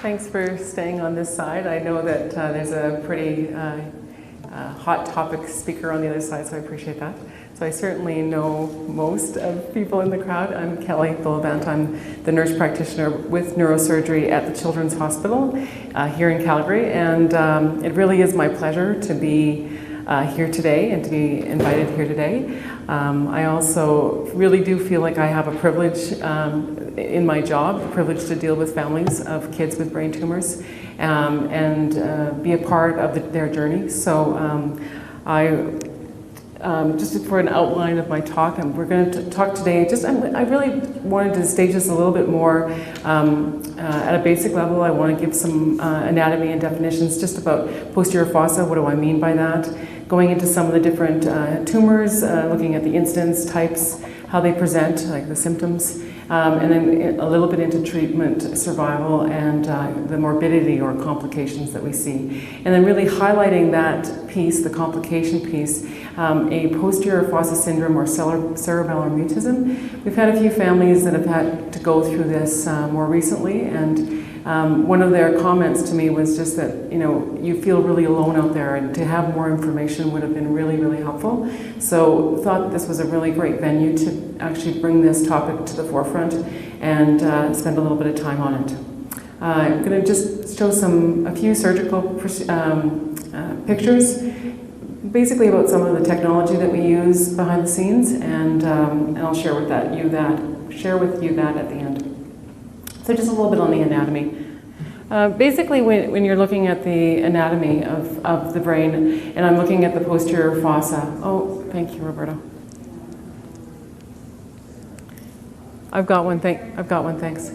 Thanks for staying on this side. I know that there's a pretty hot topic speaker on the other side, so I appreciate that. So I certainly know most of people in the crowd. I'm Kelly Bullivant. I'm the nurse practitioner with neurosurgery at the Children's Hospital here in Calgary, and it really is my pleasure to be here today and to be invited here today. I also really do feel like I have a privilege in my job, the privilege to deal with families of kids with brain tumors and be a part of their journey. So just for an outline of my talk, we're going to talk today, I really wanted to stage this a little bit more at a basic level. I want to give some anatomy and definitions just about posterior fossa. What do I mean by that? Going into some of the different tumors, looking at the incidence types, how they present, like the symptoms, and then a little bit into treatment, survival, and the morbidity or complications that we see. And then really highlighting that piece, the complication piece, a posterior fossa syndrome or cerebellar mutism. We've had a few families that have had to go through this more recently, and one of their comments to me was just that, you feel really alone out there, and to have more information would have been really, really helpful. So thought that this was a really great venue to actually bring this topic to the forefront and spend a little bit of time on it. I'm going to just show a few surgical pictures, basically about some of the technology that we use behind the scenes, and I'll share with you that at the end. So just a little bit on the anatomy. Basically, when you're looking at the anatomy of the brain, and I'm looking at the posterior fossa. Oh, thank you, Roberto. I've got one, thanks.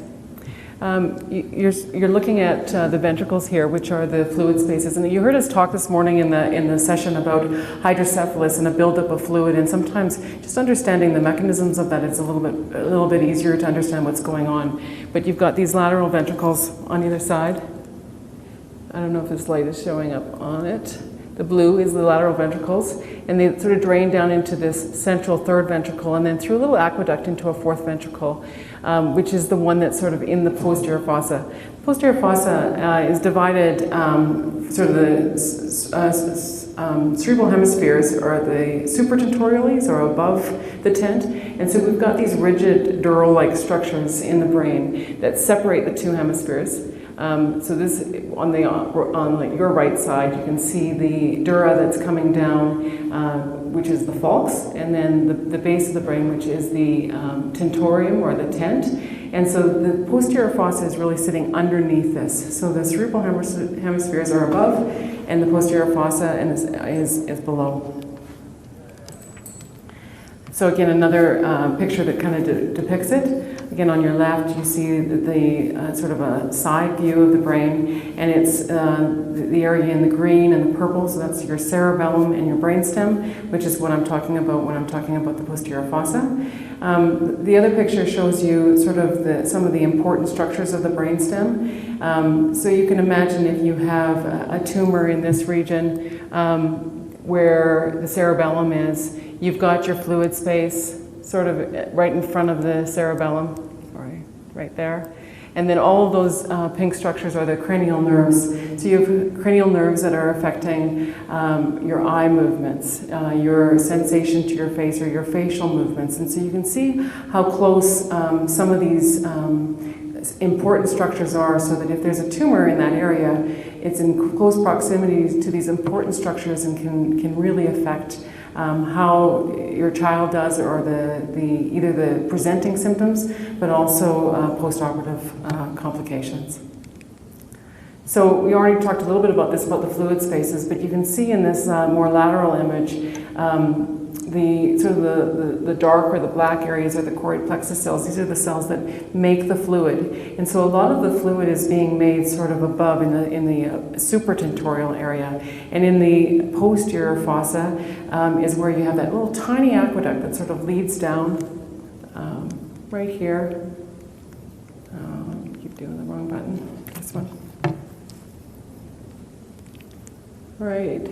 You're looking at the ventricles here, which are the fluid spaces. And you heard us talk this morning in the session about hydrocephalus and a buildup of fluid. And sometimes just understanding the mechanisms of that is a little bit easier to understand what's going on. But you've got these lateral ventricles on either side. I don't know if this light is showing up on it. The blue is the lateral ventricles, and they sort of drain down into this central third ventricle, and then through a little aqueduct into a fourth ventricle, which is the one that's sort of in the posterior fossa. The posterior fossa is divided, sort of the cerebral hemispheres are the supratentoriales, or above the tent, and so we've got these rigid dural-like structures in the brain that separate the two hemispheres. So this, on your right side, you can see the dura that's coming down, which is the falx, and then the base of the brain, which is the tentorium, or the tent. And so the posterior fossa is really sitting underneath this. So the cerebral hemispheres are above, and the posterior fossa is below. So again, another picture that kind of depicts it. Again, on your left, you see the sort of a side view of the brain, and it's the area in the green and the purple, so that's your cerebellum and your brainstem, which is what I'm talking about when I'm talking about the posterior fossa. The other picture shows you sort of some of the important structures of the brainstem. So you can imagine if you have a tumor in this region where the cerebellum is, you've got your fluid space sort of right in front of the cerebellum, right there. And then all of those pink structures are the cranial nerves. So you have cranial nerves that are affecting your eye movements, your sensation to your face, or your facial movements. And so you can see how close some of these important structures are, so that if there's a tumor in that area, it's in close proximity to these important structures and can really affect how your child does, or either the presenting symptoms, but also post-operative complications. So we already talked a little bit about this, about the fluid spaces, but you can see in this more lateral image, the dark or the black areas are the choroid plexus cells. These are the cells that make the fluid. And so a lot of the fluid is being made sort of above in the supratentorial area. And in the posterior fossa is where you have that little tiny aqueduct that sort of leads down right here. Keep doing the wrong button. This one. Right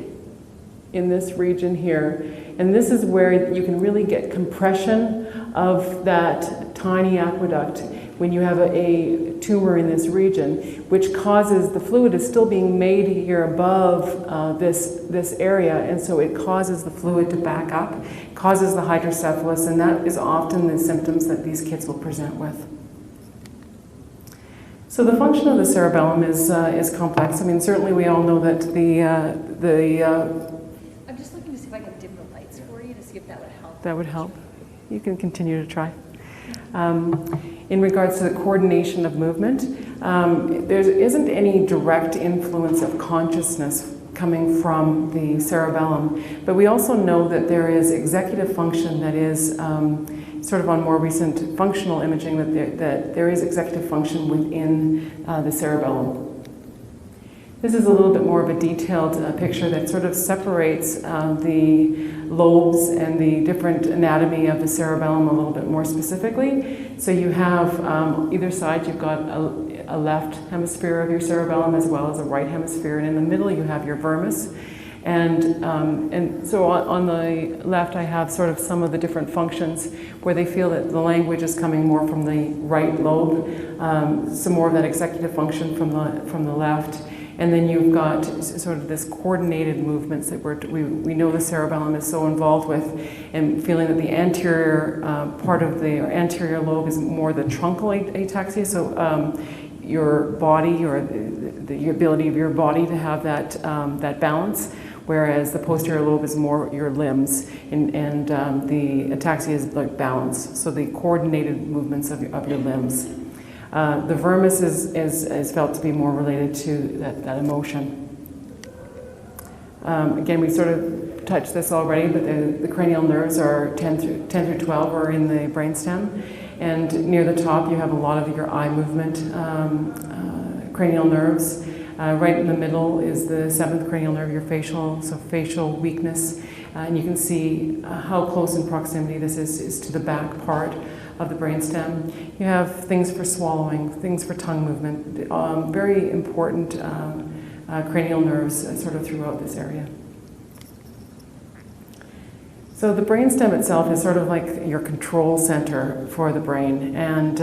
in this region here. And this is where you can really get compression of that tiny aqueduct when you have a tumor in this region, which causes the fluid is still being made here above this area, and so it causes the fluid to back up, causes the hydrocephalus, and that is often the symptoms that these kids will present with. So the function of the cerebellum is complex. I mean, certainly we all know that I'm just looking to see if I can dim the lights for you to see if that would help. That would help. You can continue to try. In regards to the coordination of movement, there isn't any direct influence of consciousness coming from the cerebellum, but we also know that there is executive function that is sort of on more recent functional imaging, that there is executive function within the cerebellum. This is a little bit more of a detailed picture that sort of separates the lobes and the different anatomy of the cerebellum a little bit more specifically. So you have either side, you've got a left hemisphere of your cerebellum as well as a right hemisphere, and in the middle you have your vermis. And so on the left I have sort of some of the different functions where they feel that the language is coming more from the right lobe, some more of that executive function from the left. And then you've got sort of this coordinated movements that we know the cerebellum is so involved with, and feeling that the anterior part of the anterior lobe is more the truncal ataxia. So your body, or the ability of your body to have that balance, whereas the posterior lobe is more your limbs, and the ataxia is like balance. So the coordinated movements of your limbs. The vermis is felt to be more related to that emotion. Again, we sort of touched this already, but the cranial nerves are 10 through 12 are in the brainstem. And near the top, you have a lot of your eye movement cranial nerves. Right in the middle is the 7th cranial nerve, your facial weakness. And you can see how close in proximity this is to the back part of the brainstem. You have things for swallowing, things for tongue movement, very important cranial nerves sort of throughout this area. So the brainstem itself is sort of like your control center for the brain, and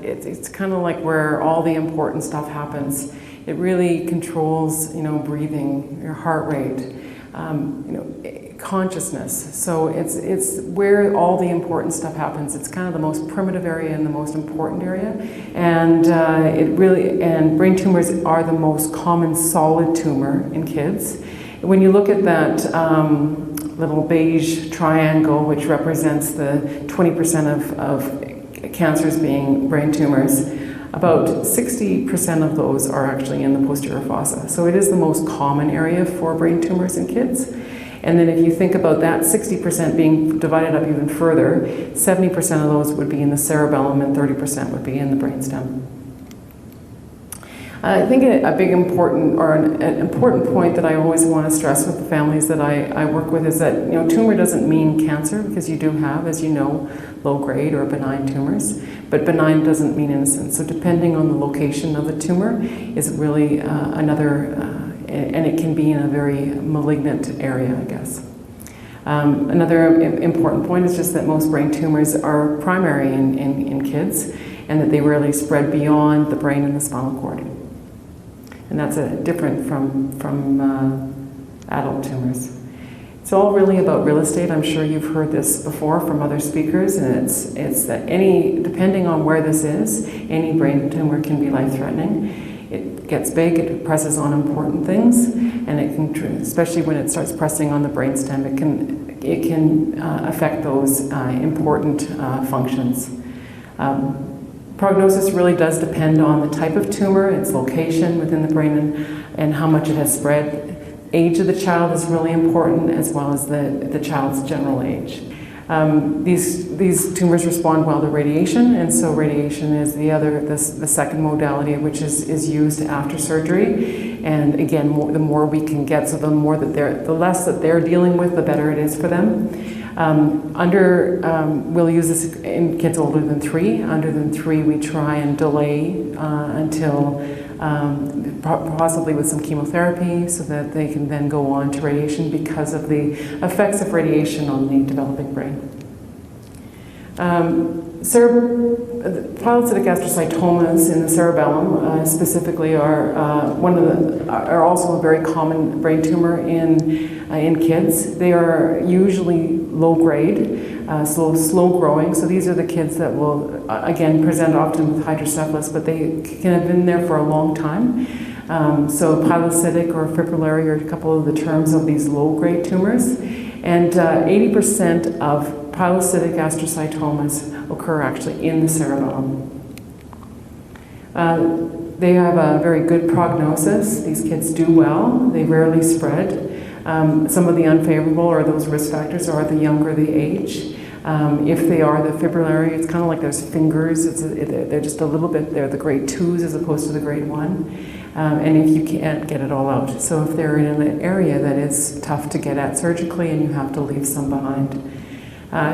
it's kind of like where all the important stuff happens. It really controls, breathing, your heart rate, consciousness. So it's where all the important stuff happens. It's kind of the most primitive area and the most important area, and and brain tumors are the most common solid tumor in kids. When you look at that little beige triangle, which represents the 20% of cancers being brain tumors, about 60% of those are actually in the posterior fossa. So it is the most common area for brain tumors in kids. And then if you think about that 60% being divided up even further, 70% of those would be in the cerebellum and 30% would be in the brainstem. I think an important point that I always want to stress with the families that I work with is that tumor doesn't mean cancer, because you do have, as you know, low-grade or benign tumors, but benign doesn't mean innocent. So depending on the location of the tumor is really and it can be in a very malignant area, I guess. Another important point is just that most brain tumors are primary in kids, and that they rarely spread beyond the brain and the spinal cord. And that's different from adult tumors. It's all really about real estate. I'm sure you've heard this before from other speakers, and it's that depending on where this is, any brain tumor can be life-threatening. It gets big, it presses on important things, and it can, especially when it starts pressing on the brainstem, it can affect those important functions. Prognosis really does depend on the type of tumor, its location within the brain, and how much it has spread. Age of the child is really important, as well as the child's general age. These tumors respond well to radiation, and so radiation is the second modality, which is used after surgery. And again, the more we can get, so the less that they're dealing with, the better it is for them. We'll use this in kids older than 3. Under than 3, we try and delay until possibly with some chemotherapy, so that they can then go on to radiation because of the effects of radiation on the developing brain. Pilocytic astrocytomas in the cerebellum specifically are are also a very common brain tumor in kids. They are usually low grade, slow growing. So these are the kids that will again present often with hydrocephalus, but they can have been there for a long time. So pilocytic or fibrillary are a couple of the terms of these low grade tumors, and 80% of pilocytic astrocytomas occur actually in the cerebellum. They have a very good prognosis. These kids do well. They rarely spread. Some of the unfavorable or those risk factors are the younger the age. If they are the fibrillary, it's kind of like there's fingers. They're just a little bit, they're the grade 2s as opposed to the grade 1. And if you can't get it all out. So if they're in an area that is tough to get at surgically and you have to leave some behind.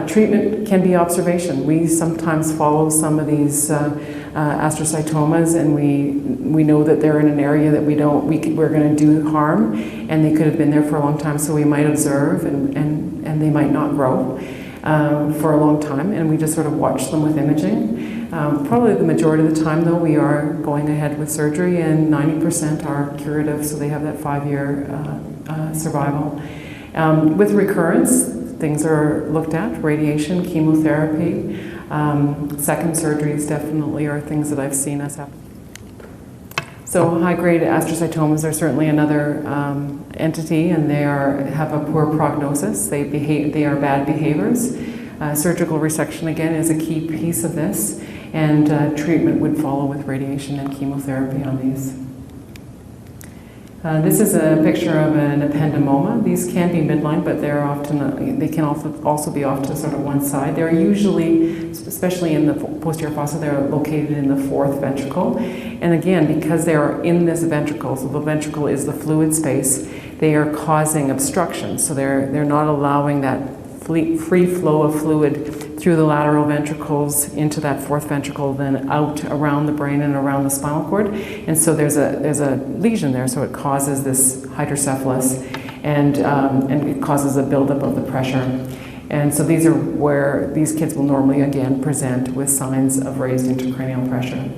Treatment can be observation. We sometimes follow some of these astrocytomas, and we know that they're in an area that we're going to do harm, and they could have been there for a long time, so we might observe, and they might not grow for a long time, and we just sort of watch them with imaging. Probably the majority of the time, though, we are going ahead with surgery, and 90% are curative, so they have that 5-year survival. With recurrence, things are looked at: radiation, chemotherapy, second surgeries definitely are things that I've seen us happen. So high-grade astrocytomas are certainly another entity, and they have a poor prognosis. They are bad behaviors. Surgical resection, again, is a key piece of this, and treatment would follow with radiation and chemotherapy on these. This is a picture of an ependymoma. These can be midline, but they're often, they can also be off to sort of one side. They're usually, especially in the posterior fossa, they're located in the fourth ventricle. And again, because they are in this ventricle, so the ventricle is the fluid space, they are causing obstruction. So they're not allowing that free flow of fluid through the lateral ventricles into that fourth ventricle, then out around the brain and around the spinal cord. And so there's a lesion there, so it causes this hydrocephalus, and it causes a buildup of the pressure. And so these are where these kids will normally again present with signs of raised intracranial pressure.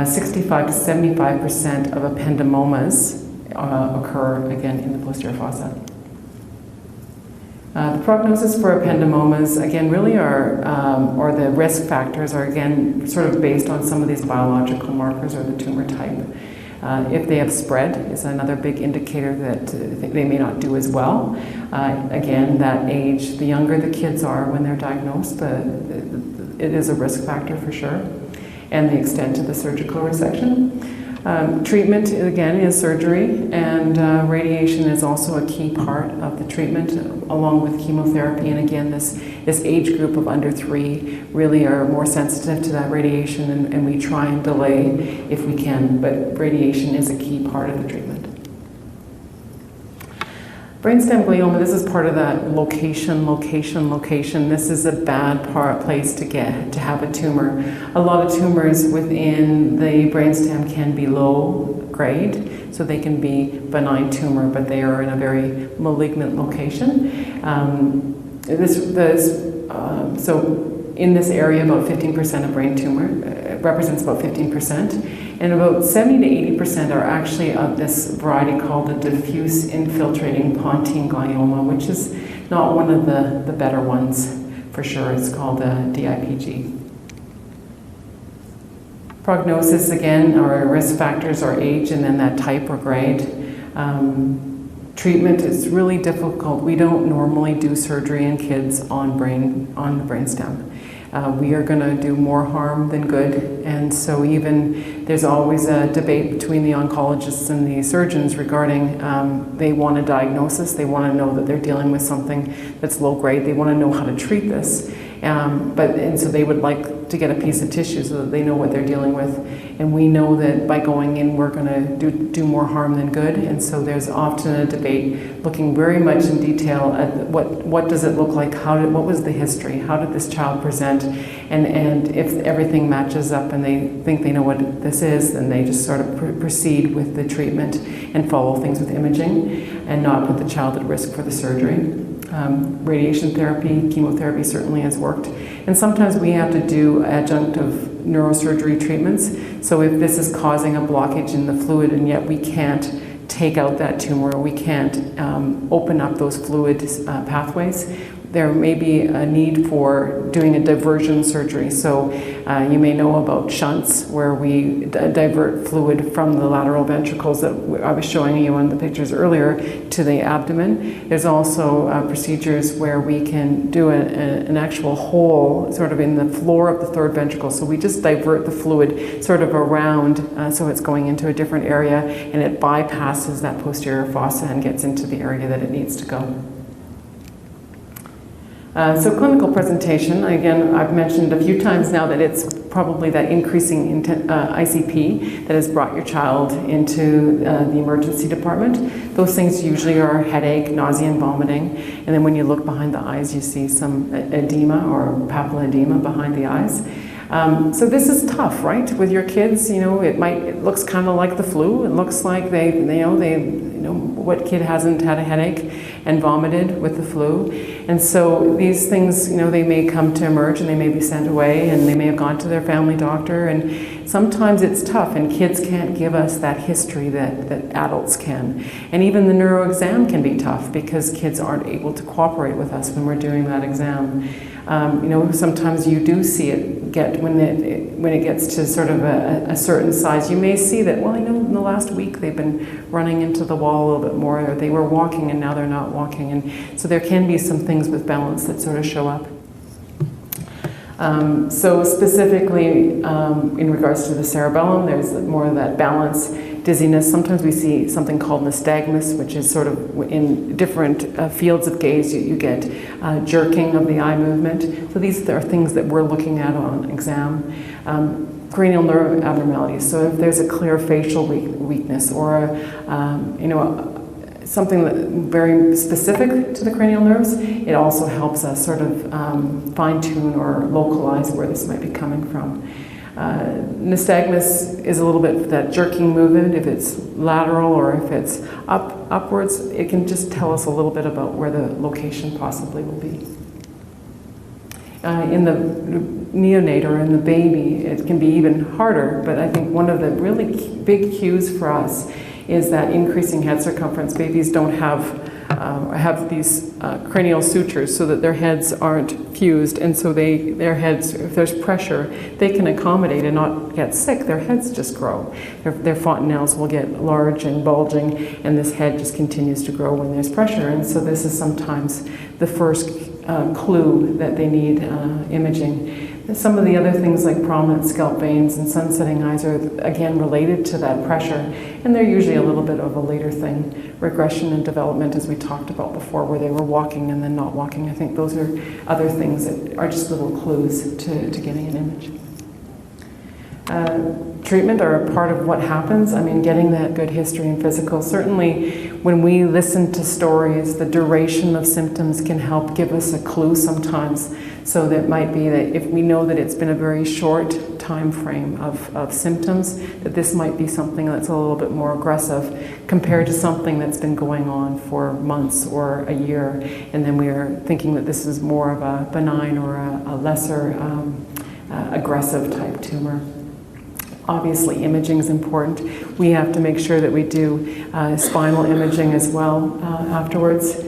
65 to 75% of ependymomas occur again in the posterior fossa. The prognosis for ependymomas, again, really are, or the risk factors are, again, sort of based on some of these biological markers or the tumor type. If they have spread, is another big indicator that they may not do as well. Again, that age, the younger the kids are when they're diagnosed, it is a risk factor for sure, and the extent of the surgical resection. Treatment, again, is surgery, and radiation is also a key part of the treatment, along with chemotherapy. And again, this age group of under 3 really are more sensitive to that radiation, and we try and delay if we can, but radiation is a key part of the treatment. Brainstem glioma, this is part of that location. This is a bad place to have a tumor. A lot of tumors within the brainstem can be low grade, so they can be benign tumor, but they are in a very malignant location. So in this area, about 15% of brain tumor represents about 15%. And about 70 to 80% are actually of this variety called the diffuse infiltrating pontine glioma, which is not one of the better ones for sure. It's called DIPG. Prognosis, again, or risk factors are age and then that type or grade. Treatment is really difficult. We don't normally do surgery in kids on the brainstem. We are going to do more harm than good, and so even there's always a debate between the oncologists and the surgeons regarding they want a diagnosis, they want to know that they're dealing with something that's low grade, they want to know how to treat this, and so they would like to get a piece of tissue so that they know what they're dealing with, and we know that by going in we're going to do more harm than good, and so there's often a debate looking very much in detail at what does it look like, what was the history, how did this child present, and if everything matches up and they think they know what this is, then they just sort of proceed with the treatment and follow things with imaging and not put the child at risk for the surgery. Radiation therapy, chemotherapy certainly has worked. And sometimes we have to do adjunctive neurosurgery treatments. So if this is causing a blockage in the fluid and yet we can't take out that tumor, we can't open up those fluid pathways, there may be a need for doing a diversion surgery. So you may know about shunts, where we divert fluid from the lateral ventricles that I was showing you in the pictures earlier to the abdomen. There's also procedures where we can do an actual hole sort of in the floor of the third ventricle. So we just divert the fluid sort of around so it's going into a different area and it bypasses that posterior fossa and gets into the area that it needs to go. So clinical presentation, again, I've mentioned a few times now that it's probably that increasing ICP that has brought your child into the emergency department. Those things usually are headache, nausea, and vomiting. And then when you look behind the eyes, you see some edema or papilledema behind the eyes. So this is tough, right? With your kids, you know, it looks kind of like the flu. It looks like what kid hasn't had a headache and vomited with the flu? And so these things, you know, they may come to emerge and they may be sent away and they may have gone to their family doctor, and sometimes it's tough and kids can't give us that history that adults can. And even the neuro exam can be tough because kids aren't able to cooperate with us when we're doing that exam. You know, sometimes you do see it when it gets to sort of a certain size. You may see that, well, you know, in the last week they've been running into the wall a little bit more, or they were walking and now they're not walking. And so there can be some things with balance that sort of show up. So specifically in regards to the cerebellum, there's more of that balance, dizziness. Sometimes we see something called nystagmus, which is sort of in different fields of gaze, you get jerking of the eye movement. So these are things that we're looking at on exam. Cranial nerve abnormalities. So if there's a clear facial weakness or something that very specific to the cranial nerves, it also helps us sort of fine-tune or localize where this might be coming from. Nystagmus is a little bit that jerking movement. If it's lateral or if it's upwards, it can just tell us a little bit about where the location possibly will be. In the neonate or in the baby, it can be even harder, but I think one of the really big cues for us is that increasing head circumference. Babies don't have these cranial sutures so that their heads aren't fused, and so their heads, if there's pressure, they can accommodate and not get sick. Their heads just grow. Their fontanelles will get large and bulging, and this head just continues to grow when there's pressure. And so this is sometimes the first clue that they need imaging. Some of the other things like prominent scalp veins and sun-setting eyes are again related to that pressure, and they're usually a little bit of a later thing. Regression and development, as we talked about before, where they were walking and then not walking. I think those are other things that are just little clues to getting an image. Treatment are a part of what happens. I mean, getting that good history and physical. Certainly, when we listen to stories, the duration of symptoms can help give us a clue sometimes. So that might be that if we know that it's been a very short time frame of symptoms, that this might be something that's a little bit more aggressive compared to something that's been going on for months or a year. And then we are thinking that this is more of a benign or a lesser aggressive type tumor. Obviously, imaging is important. We have to make sure that we do spinal imaging as well afterwards.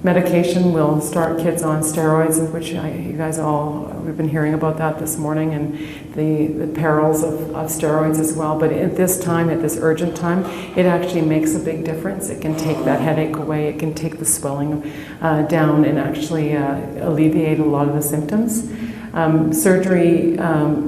Medication will start kids on steroids, which you guys we've been hearing about that this morning, and the perils of steroids as well. But at this time, at this urgent time, it actually makes a big difference. It can take that headache away, it can take the swelling down and actually alleviate a lot of the symptoms. Surgery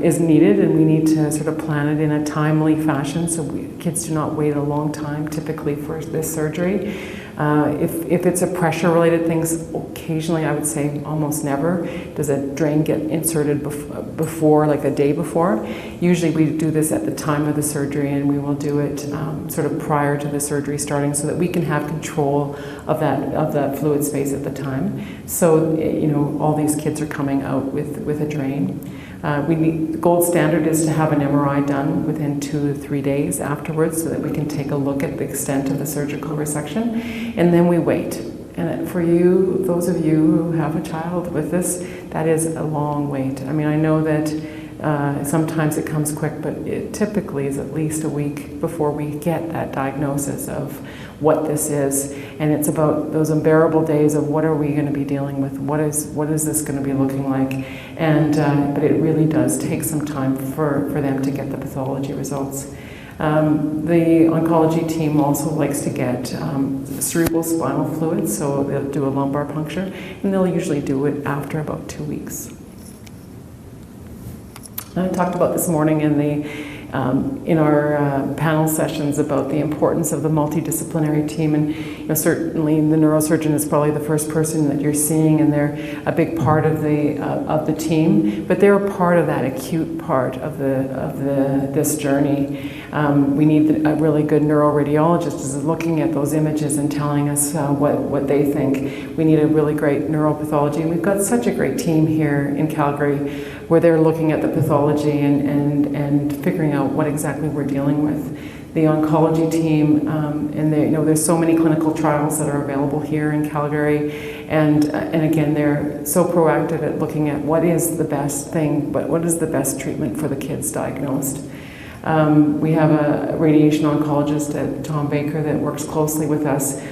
is needed, and we need to sort of plan it in a timely fashion so kids do not wait a long time typically for this surgery. If it's a pressure-related thing, occasionally I would say almost never does a drain get inserted before, like a day before. Usually we do this at the time of the surgery, and we will do it sort of prior to the surgery starting so that we can have control of that fluid space at the time. So, you know, all these kids are coming out with a drain. The gold standard is to have an MRI done within 2 to 3 days afterwards so that we can take a look at the extent of the surgical resection, and then we wait. And for you, those of you who have a child with this, that is a long wait. I mean, I know that sometimes it comes quick, but it typically is at least a week before we get that diagnosis of what this is. And it's about those unbearable days of what are we going to be dealing with? What is this going to be looking like? And but it really does take some time for them to get the pathology results. The oncology team also likes to get cerebral spinal fluid, so they'll do a lumbar puncture, and they'll usually do it after about 2 weeks. I talked about this morning in our panel sessions about the importance of the multidisciplinary team, and certainly the neurosurgeon is probably the first person that you're seeing, and they're a big part of the team, but they're a part of that acute part of this journey. We need a really good neuroradiologist who's looking at those images and telling us what they think. We need a really great neuropathology, and we've got such a great team here in Calgary where they're looking at the pathology and figuring out what exactly we're dealing with. The oncology team, and there's so many clinical trials that are available here in Calgary, and again, they're so proactive at looking at what is the best thing, but what is the best treatment for the kids diagnosed. We have a radiation oncologist at Tom Baker that works closely with us.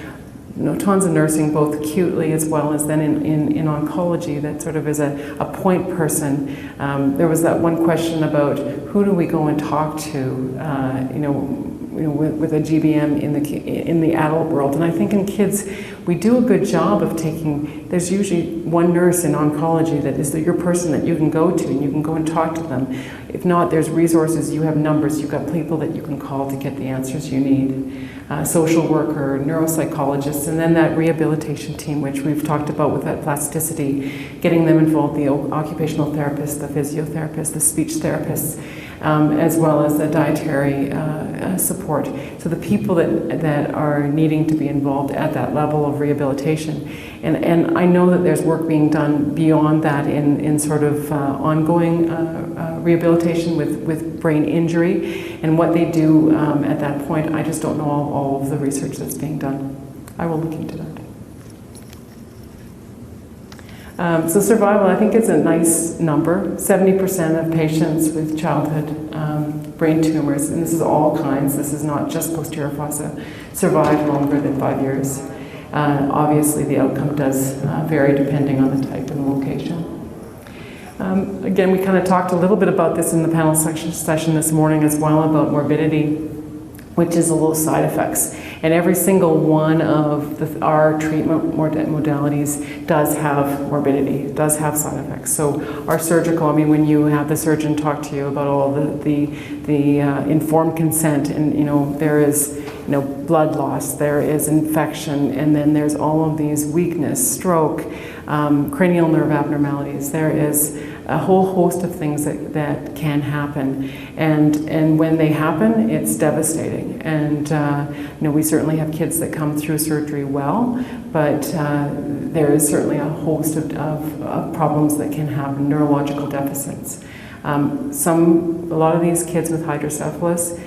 Tons of nursing, both acutely as well as then in oncology, that sort of is a point person. There was that one question about who do we go and talk to, with a GBM in the adult world. And I think in kids, we do a good job of there's usually one nurse in oncology that is your person that you can go to, and you can go and talk to them. If not, there's resources, you have numbers, you've got people that you can call to get the answers you need. Social worker, neuropsychologists, and then that rehabilitation team, which we've talked about with that plasticity, getting them involved, the occupational therapist, the physiotherapist, the speech therapists, as well as the dietary support. So the people that are needing to be involved at that level of rehabilitation. And I know that there's work being done beyond that in sort of ongoing rehabilitation with brain injury, and what they do at that point, I just don't know all of the research that's being done. I will look into that. So survival, I think, is a nice number. 70% of patients with childhood brain tumors, and this is all kinds, this is not just posterior fossa, survive longer than 5 years. Obviously, the outcome does vary depending on the type and the location. Again, we kind of talked a little bit about this in the panel session this morning as well, about morbidity, which is the little side effects. And every single one of our treatment modalities does have morbidity, does have side effects. So our surgical, when you have the surgeon talk to you about all the informed consent, and there is blood loss, there is infection, and then there's all of these weakness, stroke, cranial nerve abnormalities. There is a whole host of things that can happen, and when they happen, it's devastating. And we certainly have kids that come through surgery well, but there is certainly a host of problems that can happen, neurological deficits. A lot of these kids with hydrocephalus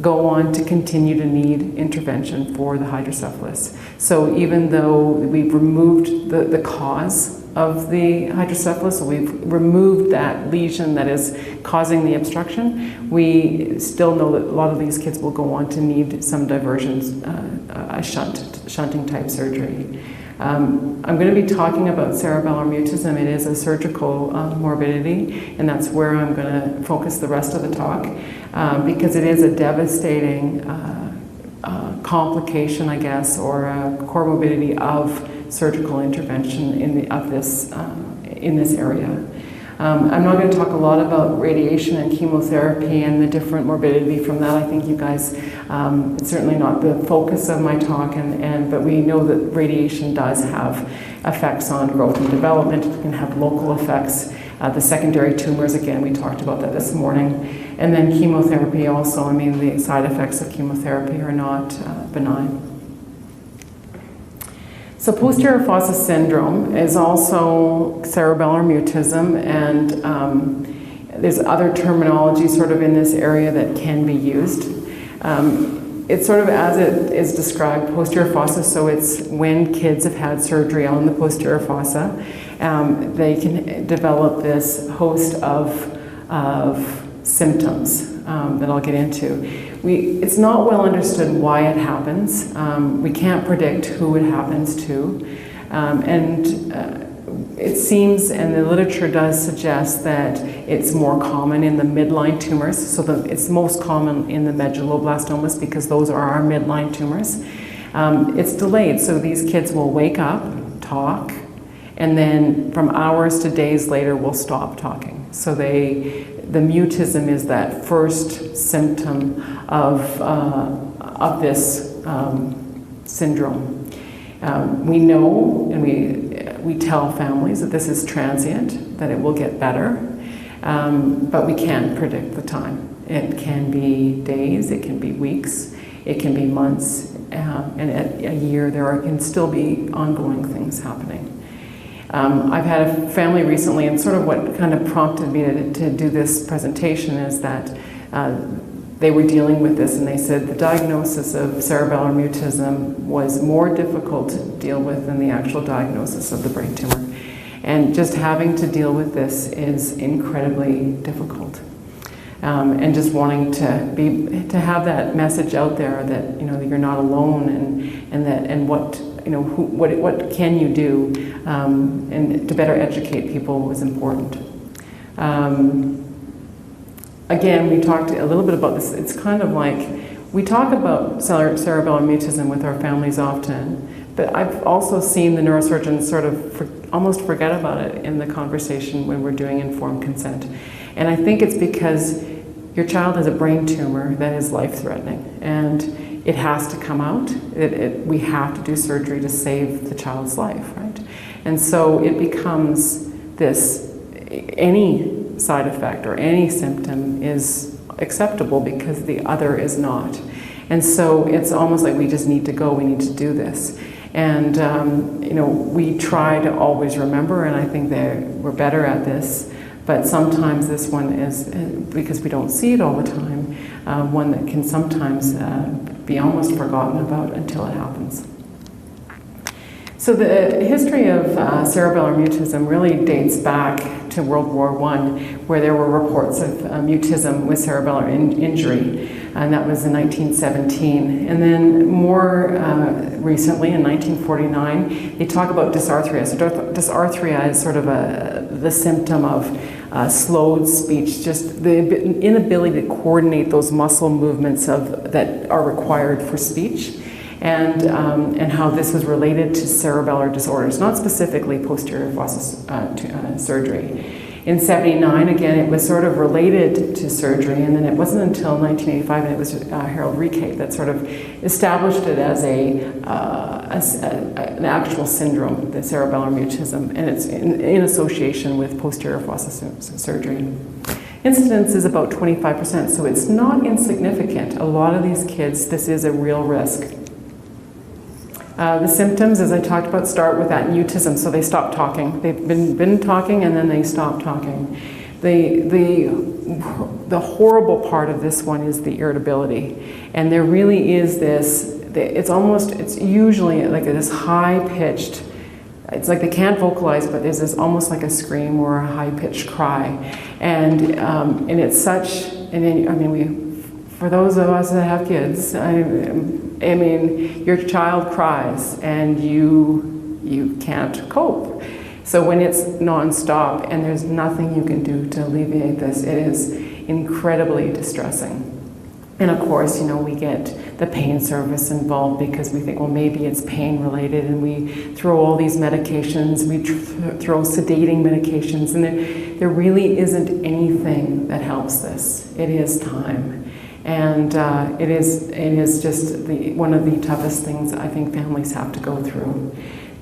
go on to continue to need intervention for the hydrocephalus. So even though we've removed the cause of the hydrocephalus, so we've removed that lesion that is causing the obstruction, we still know that a lot of these kids will go on to need some diversions, a shunting type surgery. I'm going to be talking about cerebellar mutism. It is a surgical morbidity, and that's where I'm going to focus the rest of the talk, because it is a devastating complication, I guess, or a comorbidity of surgical intervention in this area. I'm not going to talk a lot about radiation and chemotherapy and the different morbidity from that. I think you guys, it's certainly not the focus of my talk, but we know that radiation does have effects on growth and development. It can have local effects. The secondary tumors, again, we talked about that this morning. And then chemotherapy also, the side effects of chemotherapy are not benign. So posterior fossa syndrome is also cerebellar mutism, and there's other terminology sort of in this area that can be used. it's sort of as it is described, posterior fossa, so it's when kids have had surgery on the posterior fossa, they can develop this host of symptoms that I'll get into. It's not well understood why it happens. We can't predict who it happens to. It seems, and the literature does suggest, that it's more common in the midline tumors. So it's most common in the medulloblastomas because those are our midline tumors. It's delayed, so these kids will wake up, talk, and then from hours to days later will stop talking. So the mutism is that first symptom of this syndrome. We know, and we tell families that this is transient, that it will get better, but we can't predict the time. It can be days, it can be weeks, it can be months, and at a year there can still be ongoing things happening. I've had a family recently, and sort of what kind of prompted me to do this presentation is that they were dealing with this, and they said the diagnosis of cerebellar mutism was more difficult to deal with than the actual diagnosis of the brain tumor. And just having to deal with this is incredibly difficult. And just wanting to have that message out there that you're not alone, and what can you do, and to better educate people was important. Again, we talked a little bit about this. It's kind of like, we talk about cerebellar mutism with our families often, but I've also seen the neurosurgeons sort of almost forget about it in the conversation when we're doing informed consent. And I think it's because your child has a brain tumor that is life-threatening, and it has to come out. We have to do surgery to save the child's life, right? And so it becomes this, any side effect or any symptom is acceptable because the other is not. And so it's almost like we just need to go, we need to do this. And we try to always remember, and I think that we're better at this, but sometimes this one is, because we don't see it all the time, one that can sometimes be almost forgotten about until it happens. So the history of cerebellar mutism really dates back to World War I, where there were reports of mutism with cerebellar injury, and that was in 1917. And then more recently, in 1949, they talk about dysarthria. So dysarthria is sort of the symptom of slowed speech, just the inability to coordinate those muscle movements that are required for speech. And how this was related to cerebellar disorders, not specifically posterior fossa surgery. In '79, again, it was sort of related to surgery, and then it wasn't until 1985, and it was Harold Recate that sort of established it as an actual syndrome, the cerebellar mutism, and it's in association with posterior fossa surgery. Incidence is about 25%, so it's not insignificant. A lot of these kids, this is a real risk. The symptoms, as I talked about, start with that mutism, so they stop talking. They've been talking and then they stop talking. The horrible part of this one is the irritability. And there really is this, it's usually like this high-pitched, it's like they can't vocalize, but there's this almost like a scream or a high-pitched cry. And it's such, for those of us that have kids, I mean, your child cries and you can't cope. So when it's nonstop and there's nothing you can do to alleviate this, it is incredibly distressing. And of course, we get the pain service involved because we think, well, maybe it's pain related, and we throw all these medications, we throw sedating medications, and there really isn't anything that helps this. It is time. And it is just one of the toughest things I think families have to go through.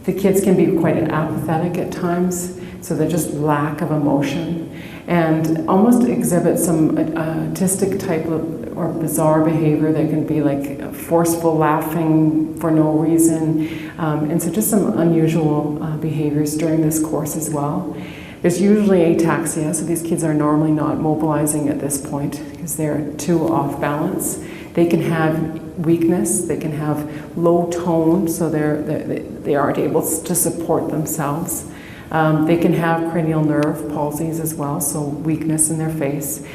The kids can be quite apathetic at times, so they're just lack of emotion, and almost exhibit some autistic type of or bizarre behavior that can be like forceful laughing for no reason, and so just some unusual behaviors during this course as well. There's usually ataxia, so these kids are normally not mobilizing at this point because they're too off balance. They can have weakness, they can have low tone, so they aren't able to support themselves. They can have cranial nerve palsies as well, so weakness in their face,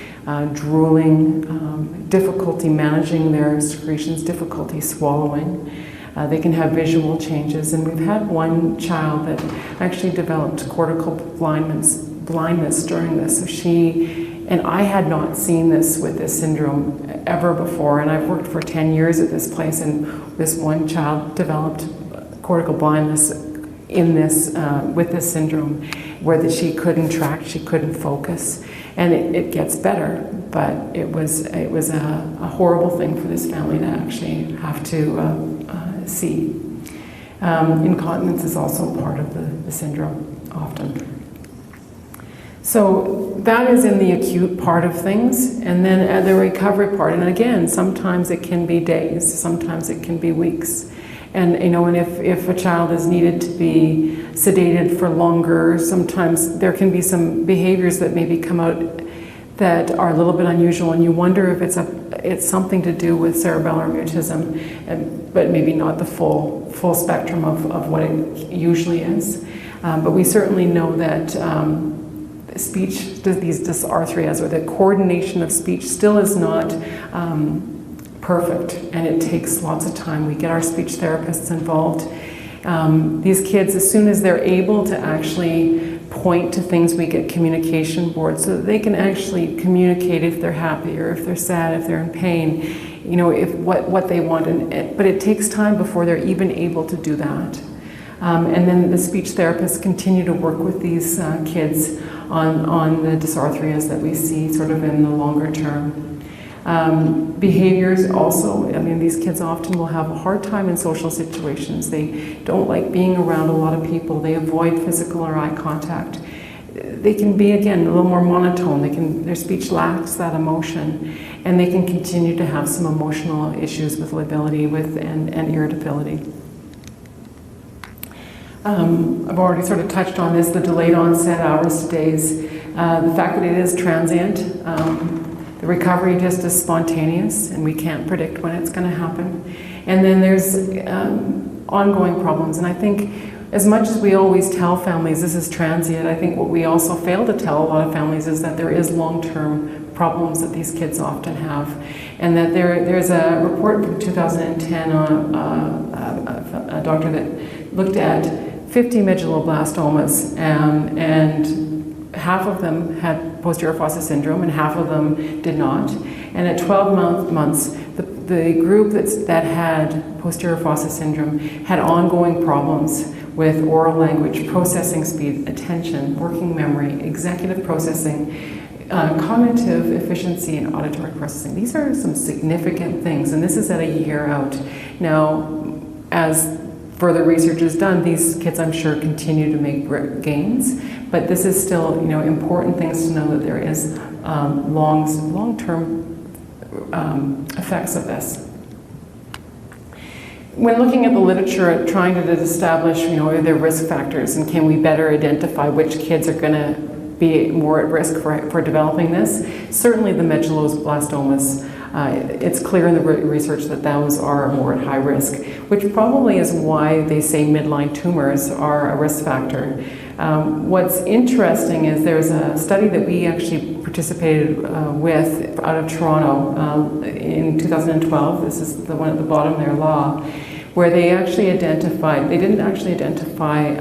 drooling, difficulty managing their secretions, difficulty swallowing. They can have visual changes, and we've had one child that actually developed cortical blindness during this. So and I had not seen this with this syndrome ever before, and I've worked for 10 years at this place, and this one child developed cortical blindness in this, with this syndrome, where she couldn't track, she couldn't focus, and it gets better, but it was a horrible thing for this family to actually have to see. Incontinence is also part of the syndrome often. So that is in the acute part of things, and then at the recovery part, and again, sometimes it can be days, sometimes it can be weeks. And and if a child is needed to be sedated for longer, sometimes there can be some behaviors that maybe come out that are a little bit unusual, and you wonder if it's something to do with cerebellar mutism, but maybe not the full spectrum of what it usually is. But we certainly know that speech, these dysarthrias, or the coordination of speech, still is not perfect, and it takes lots of time. We get our speech therapists involved. These kids, as soon as they're able to actually point to things, we get communication boards so that they can actually communicate if they're happy or if they're sad, if they're in pain, if what they want. But it takes time before they're even able to do that. And then the speech therapists continue to work with these kids on the dysarthrias that we see sort of in the longer term. Behaviors also, these kids often will have a hard time in social situations. They don't like being around a lot of people. They avoid physical or eye contact. They can be, again, a little more monotone. Their speech lacks that emotion, and they can continue to have some emotional issues with lability and irritability. I've already sort of touched on this, the delayed onset, hours to days, the fact that it is transient. The recovery just is spontaneous, and we can't predict when it's going to happen. And then there's ongoing problems. And I think as much as we always tell families this is transient, I think what we also fail to tell a lot of families is that there is long-term problems that these kids often have. And that there's a report from 2010 on a doctor that looked at 50 medulloblastomas, and half of them had posterior fossa syndrome and half of them did not. And at 12 months, the group that had posterior fossa syndrome had ongoing problems with oral language, processing speed, attention, working memory, executive processing, cognitive efficiency, and auditory processing. These are some significant things, and this is at a year out. Now, as further research is done, these kids, I'm sure, continue to make gains, but this is still, important things to know that there is long-term effects of this. When looking at the literature, trying to establish, are there risk factors, and can we better identify which kids are going to be more at risk for developing this? Certainly the medulloblastomas. It's clear in the research that those are more at high risk, which probably is why they say midline tumors are a risk factor. What's interesting is there's a study that we actually participated with out of Toronto in 2012. This is the one at the bottom there, Law, where they actually identified, they didn't actually identify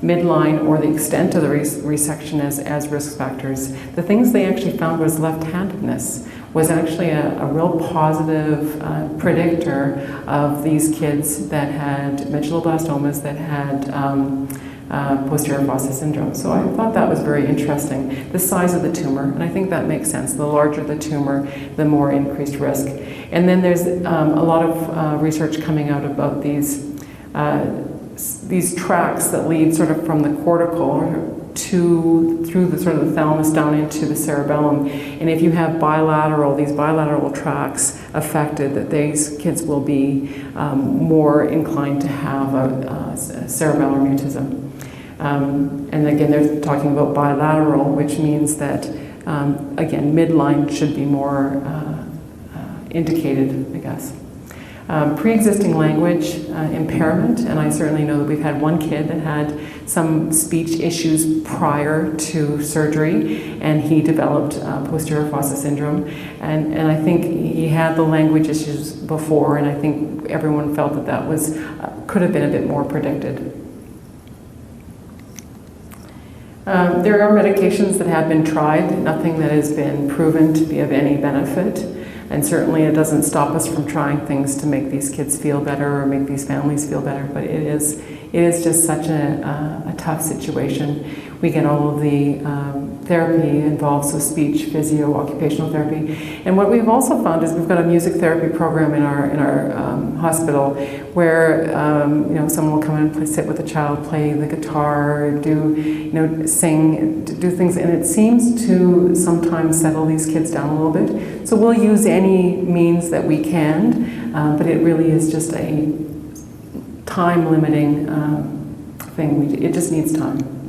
midline or the extent of the resection as risk factors. The things they actually found was left-handedness was actually a real positive predictor of these kids that had medulloblastomas, that had posterior fossa syndrome. So I thought that was very interesting. The size of the tumor, and I think that makes sense. The larger the tumor, the more increased risk. And then there's a lot of research coming out about these tracts that lead sort of from the cortical through the sort of the thalamus down into the cerebellum. And if you have these bilateral tracts affected, that these kids will be more inclined to have a cerebellar mutism. And again, they're talking about bilateral, which means that, again, midline should be more indicated, I guess. Pre-existing language impairment, and I certainly know that we've had one kid that had some speech issues prior to surgery, and he developed posterior fossa syndrome, and I think he had the language issues before, and I think everyone felt that that was could have been a bit more predicted. There are medications that have been tried, nothing that has been proven to be of any benefit. And certainly it doesn't stop us from trying things to make these kids feel better or make these families feel better, but it is just such a tough situation. We get all of the therapy involved, so speech, physio, occupational therapy. And what we've also found is we've got a music therapy program in our hospital where someone will come in and sit with a child, play the guitar, sing, do things, and it seems to sometimes settle these kids down a little bit. So we'll use any means that we can, but it really is just a time-limiting thing. It just needs time.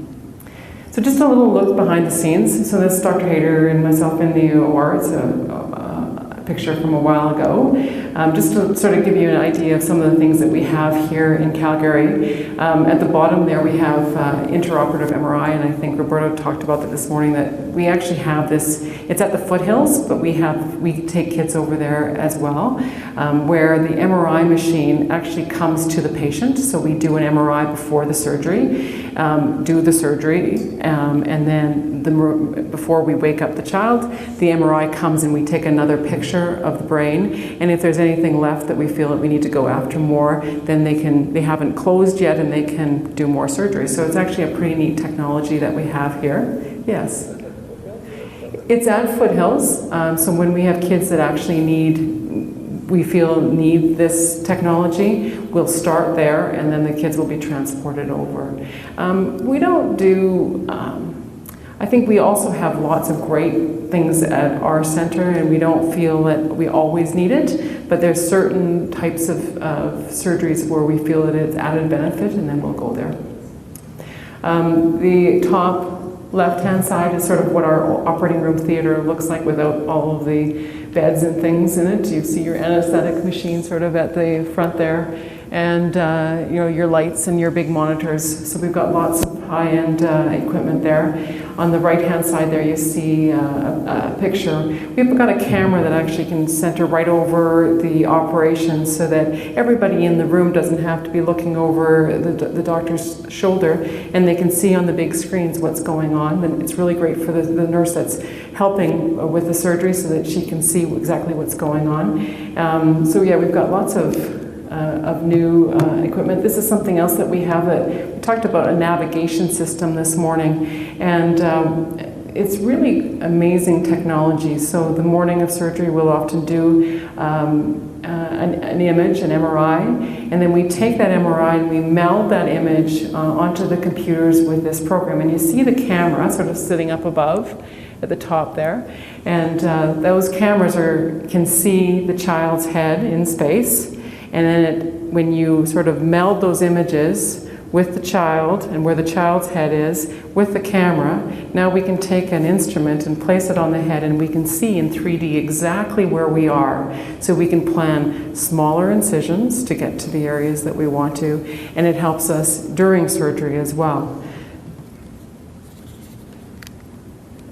So just a little look behind the scenes. So this is Dr. Hayter and myself in the OR. It's a picture from a while ago. Just to sort of give you an idea of some of the things that we have here in Calgary. At the bottom there we have intraoperative MRI, and I think Roberto talked about that this morning, that we actually have this, it's at the foothills, but we take kids over there as well, where the MRI machine actually comes to the patient. So we do an MRI before the surgery, and then before we wake up the child, the MRI comes and we take another picture of the brain, and if there's anything left that we feel that we need to go after more, then they haven't closed yet and they can do more surgery. So it's actually a pretty neat technology that we have here. Yes. It's at Foothills, so when we have kids that actually need this technology, we'll start there and then the kids will be transported over. We don't do, I think we also have lots of great things at our center, and we don't feel that we always need it, but there's certain types of surgeries where we feel that it's added benefit, and then we'll go there. The top left-hand side is sort of what our operating room theater looks like without all of the beds and things in it. You see your anesthetic machine sort of at the front there, and your lights and your big monitors. So we've got lots of high-end equipment there. On the right-hand side there you see a picture. We've got a camera that actually can center right over the operation so that everybody in the room doesn't have to be looking over the doctor's shoulder, and they can see on the big screens what's going on. And it's really great for the nurse that's helping with the surgery so that she can see exactly what's going on. So yeah, we've got lots of new equipment. This is something else that we have. We talked about a navigation system this morning, and it's really amazing technology. So the morning of surgery we'll often do an image, an MRI, and then we take that MRI and we meld that image onto the computers with this program. And you see the camera sort of sitting up above at the top there, and those cameras can see the child's head in space. And then when you sort of meld those images with the child and where the child's head is with the camera, now we can take an instrument and place it on the head, and we can see in 3D exactly where we are. So we can plan smaller incisions to get to the areas that we want to, and it helps us during surgery as well.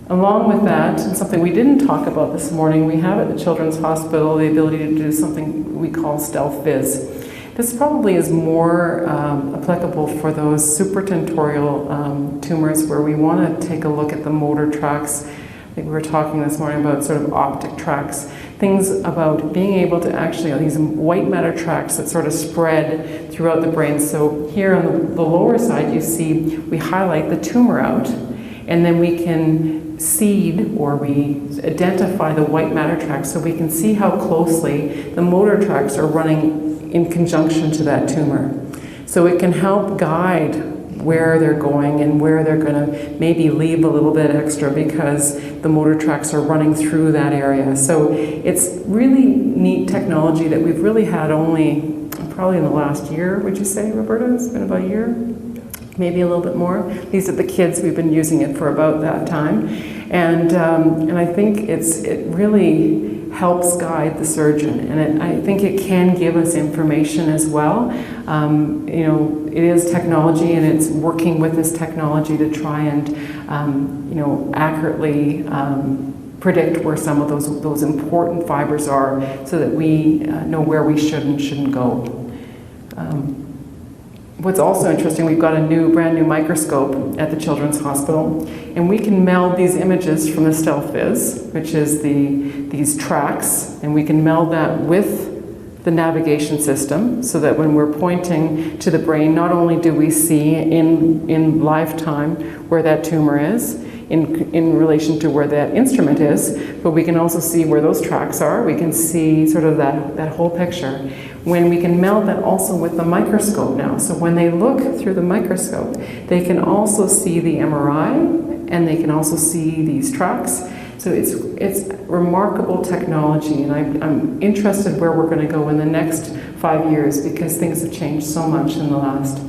Along with that, and something we didn't talk about this morning, we have at the Children's Hospital the ability to do something we call stealth viz. This probably is more applicable for those supratentorial tumors where we want to take a look at the motor tracts. I think we were talking this morning about sort of optic tracts, things about being able to actually, these white matter tracts that sort of spread throughout the brain. So here on the lower side you see we highlight the tumor out, and then we can seed, or we identify the white matter tracts so we can see how closely the motor tracts are running in conjunction to that tumor. So it can help guide where they're going and where they're going to maybe leave a little bit extra because the motor tracts are running through that area. So it's really neat technology that we've really had only probably in the last year, would you say, Roberta? It's been about a year? Maybe a little bit more. These are the kids, we've been using it for about that time. And I think it really helps guide the surgeon, and I think it can give us information as well. You know, it is technology, and it's working with this technology to try and you know, accurately predict where some of those important fibers are, so that we know where we should and shouldn't go. What's also interesting, we've got a brand new microscope at the Children's Hospital, and we can meld these images from the StealthViz, which is these tracks, and we can meld that with the navigation system, so that when we're pointing to the brain, not only do we see in lifetime where that tumor is, in relation to where that instrument is, but we can also see where those tracks are. We can see sort of that whole picture. When we can meld that also with the microscope now. So when they look through the microscope, they can also see the MRI, and they can also see these tracks. So it's remarkable technology, and I'm interested where we're going to go in the next 5 years, because things have changed so much in the last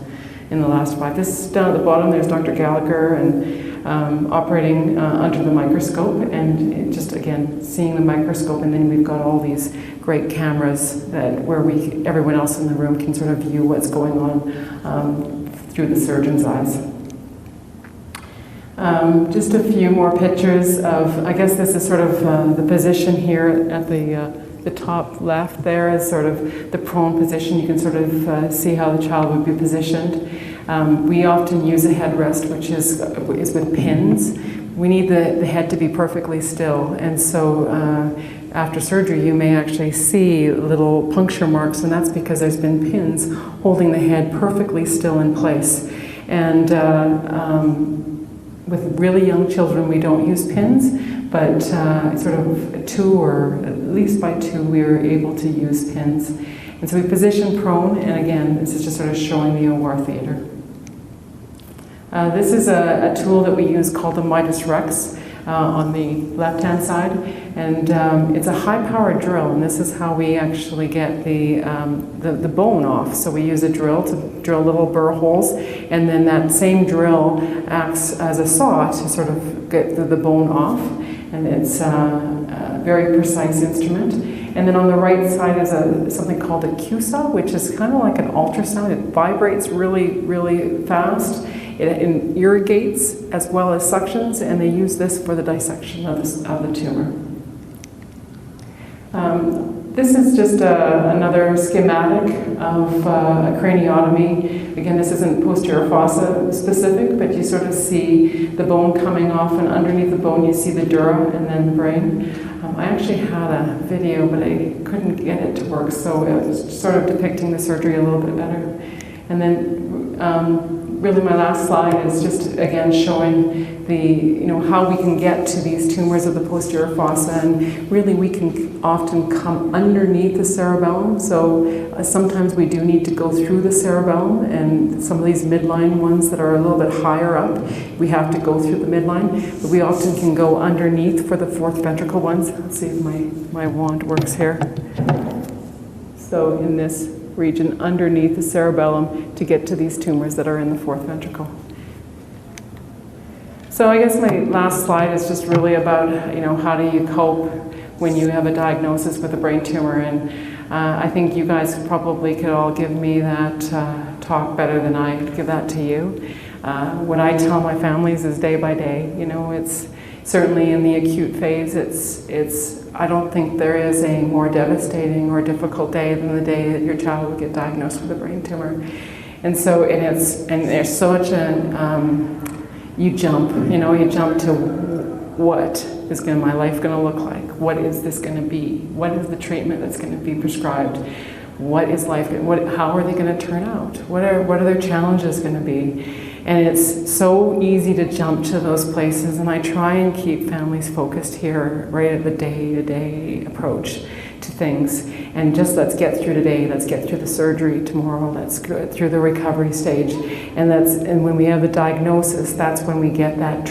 5. This down at the bottom, there's Dr. Gallagher, and operating under the microscope, and just again seeing the microscope, and then we've got all these great cameras where everyone else in the room can sort of view what's going on through the surgeon's eyes. Just a few more pictures of, I guess this is sort of the position here at the top left there is sort of the prone position. You can sort of see how the child would be positioned. We often use a headrest, which is with pins. We need the head to be perfectly still, and so after surgery you may actually see little puncture marks, and that's because there's been pins holding the head perfectly still in place. And with really young children we don't use pins, but sort of 2 or at least by 2 we are able to use pins. And so we position prone, and again this is just sort of showing the OR theater. This is a tool that we use called the Midas Rex on the left-hand side, and it's a high-powered drill, and this is how we actually get the bone off. So we use a drill to drill little burr holes, and then that same drill acts as a saw to sort of get the bone off, and it's a very precise instrument. And then on the right side is something called a Q-saw, which is kind of like an ultrasound. It vibrates really, really fast. It irrigates as well as suctions, and they use this for the dissection of the tumor. This is just another schematic of a craniotomy. Again, this isn't posterior fossa specific, but you sort of see the bone coming off, and underneath the bone you see the dura and then the brain. I actually had a video, but I couldn't get it to work, so it was sort of depicting the surgery a little bit better. And then really my last slide is just again showing how we can get to these tumors of the posterior fossa, and really we can often come underneath the cerebellum. So sometimes we do need to go through the cerebellum, and some of these midline ones that are a little bit higher up, we have to go through the midline, but we often can go underneath for the fourth ventricle ones. Let's see if my wand works here. So in this region underneath the cerebellum to get to these tumors that are in the fourth ventricle. So I guess my last slide is just really about, how do you cope when you have a diagnosis with a brain tumor, and I think you guys probably could all give me that talk better than I could give that to you. What I tell my families is day by day. It's certainly in the acute phase, I don't think there is a more devastating or difficult day than the day that your child will get diagnosed with a brain tumor. And so there's such you jump to what is my life going to look like? What is this going to be? What is the treatment that's going to be prescribed? What is life? How are they going to turn out? What are their challenges going to be? And it's so easy to jump to those places, and I try and keep families focused here, right at the day-to-day approach to things. And just let's get through today, let's get through the surgery tomorrow, let's go through the recovery stage. And when we have the diagnosis, that's when we get that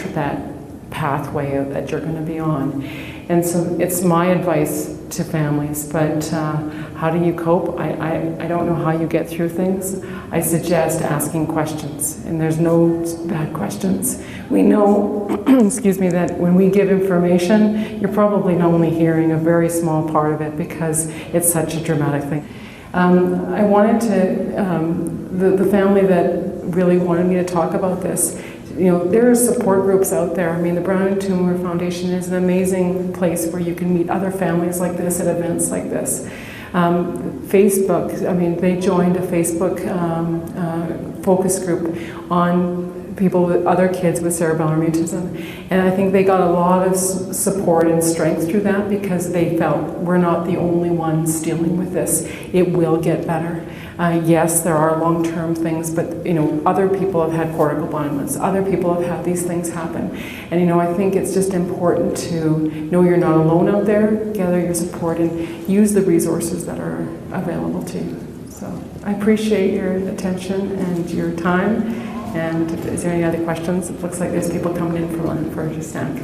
pathway that you're going to be on. And so it's my advice to families. But how do you cope? I don't know how you get through things. I suggest asking questions, and there's no bad questions. We know, excuse me, that when we give information, you're probably only hearing a very small part of it because it's such a dramatic thing. I wanted to, the family that really wanted me to talk about this, you know, there are support groups out there. I mean, the Brown and Tumor Foundation is an amazing place where you can meet other families like this at events like this. Facebook, I mean, they joined a Facebook focus group on people with other kids with cerebellar mutism. And I think they got a lot of support and strength through that because they felt we're not the only ones dealing with this. It will get better. Yes, there are long-term things, but you know, other people have had cortical blindness. Other people have had these things happen. And you know, I think it's just important to know you're not alone out there, gather your support, and use the resources that are available to you. So I appreciate your attention and your time. And is there any other questions? It looks like there's people coming in for a snack.